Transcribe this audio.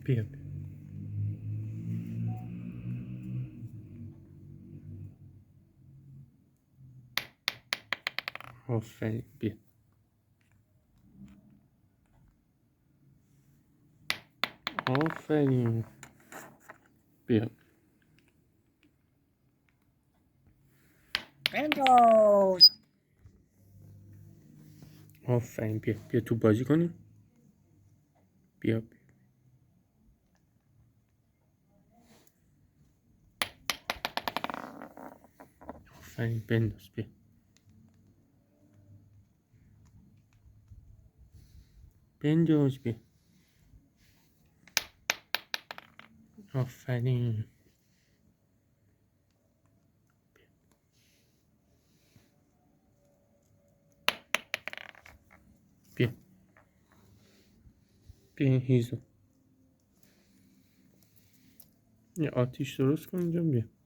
بیا آفرین بیا آفرین بیا بنداز. آفرین بیا تو بازی کنیم بیا آفرین بنداز بیا بنداز بیا آفرین بیا بیا هیزو یه آتیش درست کن اینجا بیا